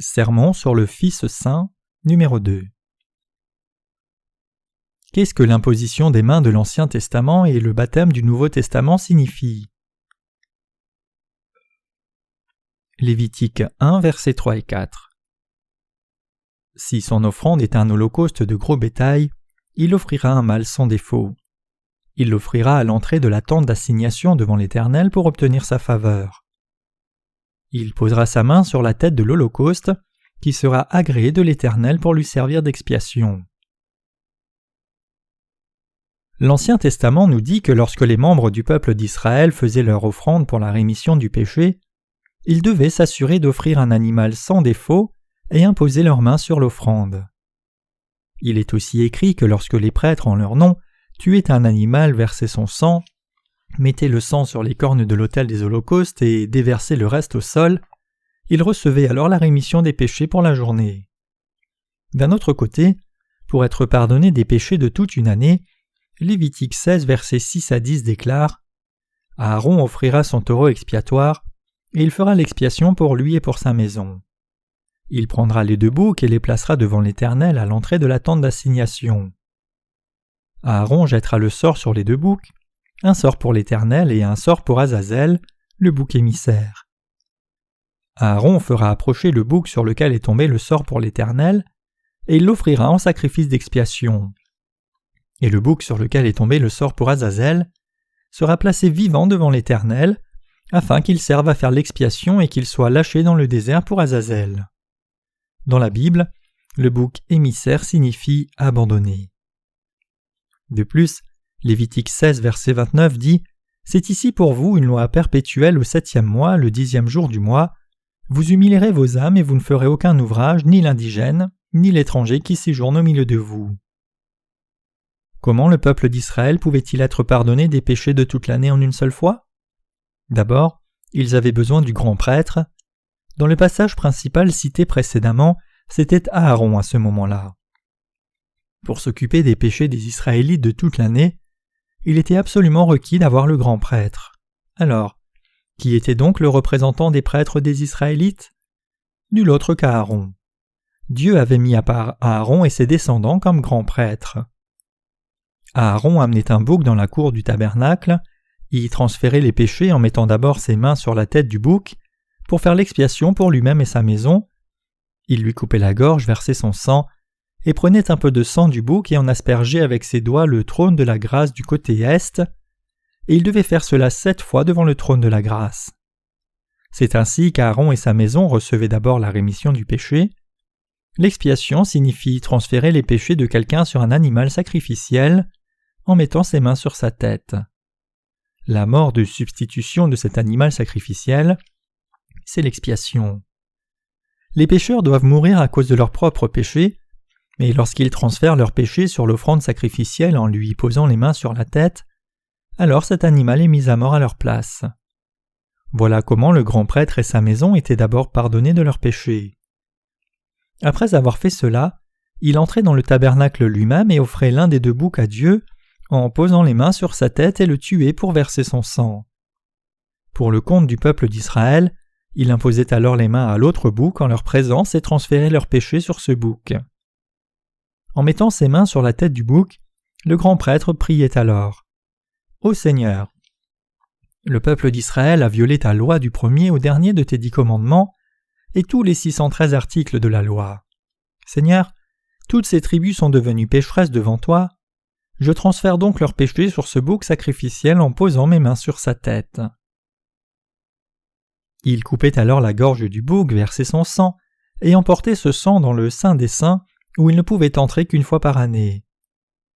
Sermon sur le Fils saint, numéro 2. Qu'est-ce que l'imposition des mains de l'Ancien Testament et le baptême du Nouveau Testament signifient? Lévitique 1, versets 3 et 4. Si son offrande est un holocauste de gros bétail, il offrira un mâle sans défaut. Il l'offrira à l'entrée de la tente d'assignation devant l'Éternel pour obtenir sa faveur. Il posera sa main sur la tête de l'holocauste, qui sera agréé de l'Éternel pour lui servir d'expiation. L'Ancien Testament nous dit que lorsque les membres du peuple d'Israël faisaient leur offrande pour la rémission du péché, ils devaient s'assurer d'offrir un animal sans défaut et imposer leurs mains sur l'offrande. Il est aussi écrit que lorsque les prêtres en leur nom tuaient un animal, versaient son sang, mettaient le sang sur les cornes de l'autel des holocaustes et déversaient le reste au sol, ils recevaient alors la rémission des péchés pour la journée. D'un autre côté, pour être pardonné des péchés de toute une année, Lévitique 16, versets 6 à 10 déclare « Aaron offrira son taureau expiatoire, et il fera l'expiation pour lui et pour sa maison. Il prendra les 2 boucs et les placera devant l'Éternel à l'entrée de la tente d'assignation. Aaron jettera le sort sur les 2 boucs, un sort pour l'Éternel et un sort pour Azazel, le bouc émissaire. Aaron fera approcher le bouc sur lequel est tombé le sort pour l'Éternel, et il l'offrira en sacrifice d'expiation. Et le bouc sur lequel est tombé le sort pour Azazel sera placé vivant devant l'Éternel, afin qu'il serve à faire l'expiation et qu'il soit lâché dans le désert pour Azazel. Dans la Bible, le bouc émissaire signifie abandonné. De plus, Lévitique 16, verset 29 dit « C'est ici pour vous une loi perpétuelle au 7e mois, le 10e jour du mois. Vous humilierez vos âmes et vous ne ferez aucun ouvrage, ni l'indigène, ni l'étranger qui séjourne au milieu de vous. » Comment le peuple d'Israël pouvait-il être pardonné des péchés de toute l'année en une seule fois? D'abord, ils avaient besoin du grand prêtre. Dans le passage principal cité précédemment, c'était Aaron à ce moment-là. Pour s'occuper des péchés des Israélites de toute l'année, il était absolument requis d'avoir le grand prêtre. Alors, qui était donc le représentant des prêtres des Israélites? Nul autre qu'Aaron. Dieu avait mis à part Aaron et ses descendants comme grands prêtres. Aaron amenait un bouc dans la cour du tabernacle, y transférait les péchés en mettant d'abord ses mains sur la tête du bouc pour faire l'expiation pour lui-même et sa maison. Il lui coupait la gorge, versait son sang, et prenait un peu de sang du bouc et en aspergeait avec ses doigts le trône de la grâce du côté est, et il devait faire cela 7 fois devant le trône de la grâce. C'est ainsi qu'Aaron et sa maison recevaient d'abord la rémission du péché. L'expiation signifie transférer les péchés de quelqu'un sur un animal sacrificiel en mettant ses mains sur sa tête. La mort de substitution de cet animal sacrificiel, c'est l'expiation. Les pécheurs doivent mourir à cause de leurs propres péchés, mais lorsqu'ils transfèrent leurs péchés sur l'offrande sacrificielle en lui posant les mains sur la tête, alors cet animal est mis à mort à leur place. Voilà comment le grand prêtre et sa maison étaient d'abord pardonnés de leurs péchés. Après avoir fait cela, il entrait dans le tabernacle lui-même et offrait l'un des 2 boucs à Dieu en posant les mains sur sa tête et le tuait pour verser son sang. Pour le compte du peuple d'Israël, il imposait alors les mains à l'autre bouc en leur présence et transférait leurs péchés sur ce bouc. En mettant ses mains sur la tête du bouc, le grand prêtre priait alors « Ô Seigneur, le peuple d'Israël a violé ta loi du premier au dernier de tes 10 commandements et tous les 613 articles de la loi. Seigneur, toutes ces tribus sont devenues pécheresses devant toi. Je transfère donc leurs péchés sur ce bouc sacrificiel en posant mes mains sur sa tête. » Il coupait alors la gorge du bouc, versait son sang, et emportait ce sang dans le Saint des Saints, où il ne pouvait entrer qu'une fois par année.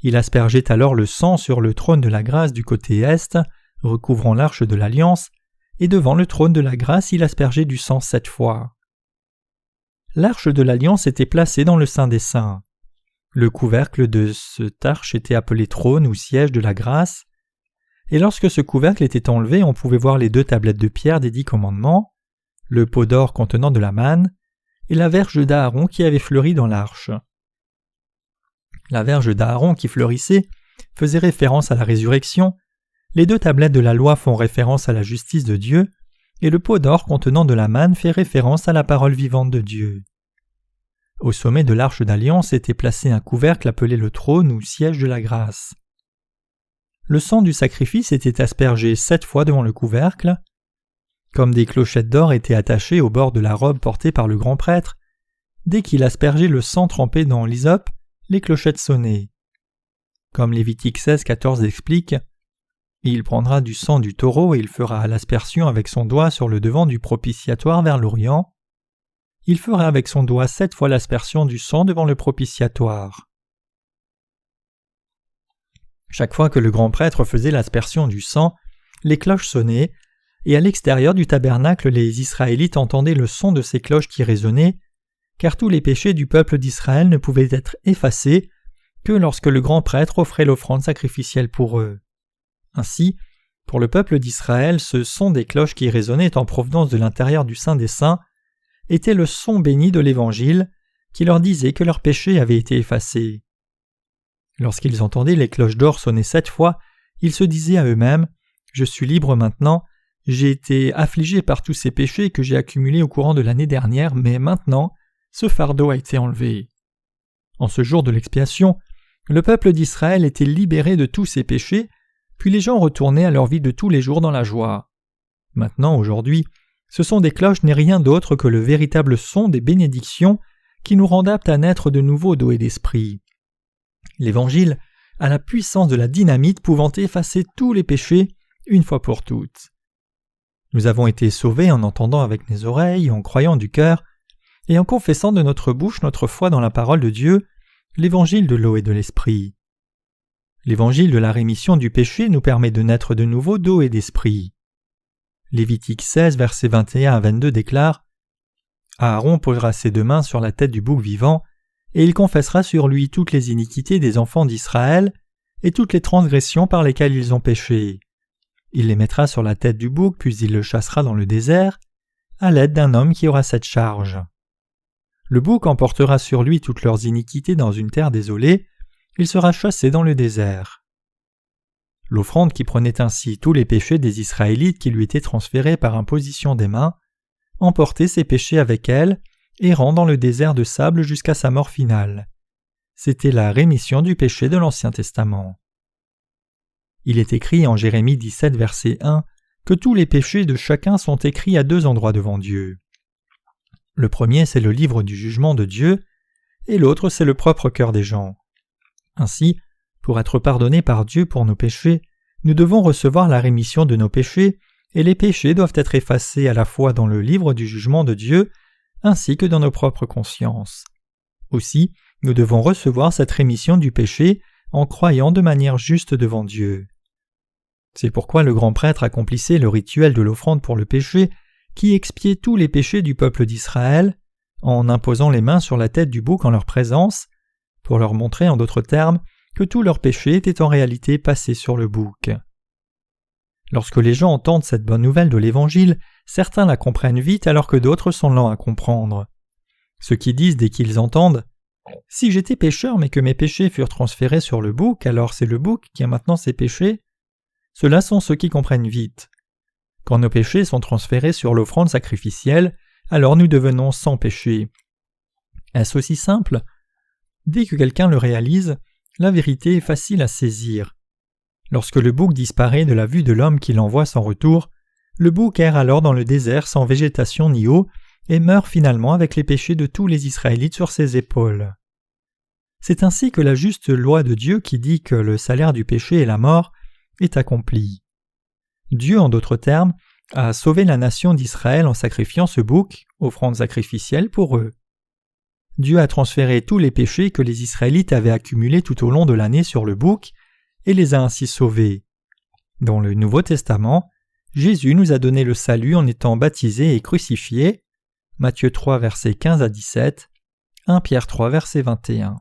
Il aspergeait alors le sang sur le trône de la grâce du côté est, recouvrant l'arche de l'Alliance, et devant le trône de la grâce il aspergeait du sang 7 fois. L'arche de l'Alliance était placée dans le Saint des Saints. Le couvercle de cette arche était appelé trône ou siège de la grâce, et lorsque ce couvercle était enlevé, on pouvait voir les 2 tablettes de pierre des 10 commandements, le pot d'or contenant de la manne, et la verge d'Aaron qui avait fleuri dans l'arche. La verge d'Aaron qui fleurissait faisait référence à la résurrection, les 2 tablettes de la loi font référence à la justice de Dieu, et le pot d'or contenant de la manne fait référence à la parole vivante de Dieu. Au sommet de l'arche d'alliance était placé un couvercle appelé le trône ou siège de la grâce. Le sang du sacrifice était aspergé 7 fois devant le couvercle. Comme des clochettes d'or étaient attachées au bord de la robe portée par le grand prêtre, dès qu'il aspergeait le sang trempé dans l'hysope, les clochettes sonnaient. Comme Lévitique 16:14 explique, « Il prendra du sang du taureau et il fera l'aspersion avec son doigt sur le devant du propitiatoire vers l'Orient. Il fera avec son doigt 7 fois l'aspersion du sang devant le propitiatoire. » Chaque fois que le grand prêtre faisait l'aspersion du sang, les cloches sonnaient, et à l'extérieur du tabernacle les Israélites entendaient le son de ces cloches qui résonnaient, car tous les péchés du peuple d'Israël ne pouvaient être effacés que lorsque le grand prêtre offrait l'offrande sacrificielle pour eux. Ainsi, pour le peuple d'Israël, ce son des cloches qui résonnaient en provenance de l'intérieur du Saint des Saints était le son béni de l'Évangile qui leur disait que leurs péchés avaient été effacés. Lorsqu'ils entendaient les cloches d'or sonner 7 fois, ils se disaient à eux-mêmes « Je suis libre maintenant, j'ai été affligé par tous ces péchés que j'ai accumulés au courant de l'année dernière, mais maintenant, ce fardeau a été enlevé. » En ce jour de l'expiation, le peuple d'Israël était libéré de tous ses péchés, puis les gens retournaient à leur vie de tous les jours dans la joie. Maintenant, aujourd'hui, ce son des cloches n'est rien d'autre que le véritable son des bénédictions qui nous rendent aptes à naître de nouveau d'eau et d'esprit. L'Évangile a la puissance de la dynamite pouvant effacer tous les péchés une fois pour toutes. Nous avons été sauvés en entendant avec nos oreilles, en croyant du cœur, et en confessant de notre bouche notre foi dans la parole de Dieu, l'Évangile de l'eau et de l'Esprit. L'Évangile de la rémission du péché nous permet de naître de nouveau d'eau et d'esprit. Lévitique 16, versets 21 à 22 déclare « Aaron posera ses 2 mains sur la tête du bouc vivant, et il confessera sur lui toutes les iniquités des enfants d'Israël et toutes les transgressions par lesquelles ils ont péché. Il les mettra sur la tête du bouc, puis il le chassera dans le désert, à l'aide d'un homme qui aura cette charge. Le bouc emportera sur lui toutes leurs iniquités dans une terre désolée, il sera chassé dans le désert. » L'offrande qui prenait ainsi tous les péchés des Israélites qui lui étaient transférés par imposition des mains, emportait ses péchés avec elle, errant dans le désert de sable jusqu'à sa mort finale. C'était la rémission du péché de l'Ancien Testament. Il est écrit en Jérémie 17, verset 1, que tous les péchés de chacun sont écrits à 2 endroits devant Dieu. Le premier, c'est le livre du jugement de Dieu, et l'autre, c'est le propre cœur des gens. Ainsi, pour être pardonnés par Dieu pour nos péchés, nous devons recevoir la rémission de nos péchés, et les péchés doivent être effacés à la fois dans le livre du jugement de Dieu, ainsi que dans nos propres consciences. Aussi, nous devons recevoir cette rémission du péché en croyant de manière juste devant Dieu. C'est pourquoi le grand prêtre accomplissait le rituel de l'offrande pour le péché, qui expiait tous les péchés du peuple d'Israël, en imposant les mains sur la tête du bouc en leur présence, pour leur montrer en d'autres termes que tous leurs péchés étaient en réalité passés sur le bouc. Lorsque les gens entendent cette bonne nouvelle de l'Évangile, certains la comprennent vite alors que d'autres sont lents à comprendre. Ceux qui disent dès qu'ils entendent « Si j'étais pécheur mais que mes péchés furent transférés sur le bouc, alors c'est le bouc qui a maintenant ses péchés », ceux-là sont ceux qui comprennent vite. Quand nos péchés sont transférés sur l'offrande sacrificielle, alors nous devenons sans péché. Est-ce aussi simple ? Dès que quelqu'un le réalise, la vérité est facile à saisir. Lorsque le bouc disparaît de la vue de l'homme qui l'envoie sans retour, le bouc erre alors dans le désert sans végétation ni eau et meurt finalement avec les péchés de tous les Israélites sur ses épaules. C'est ainsi que la juste loi de Dieu qui dit que le salaire du péché est la mort est accomplie. Dieu, en d'autres termes, a sauvé la nation d'Israël en sacrifiant ce bouc, offrande sacrificielle pour eux. Dieu a transféré tous les péchés que les Israélites avaient accumulés tout au long de l'année sur le bouc et les a ainsi sauvés. Dans le Nouveau Testament, Jésus nous a donné le salut en étant baptisé et crucifié. Matthieu 3, versets 15 à 17, 1 Pierre 3, verset 21.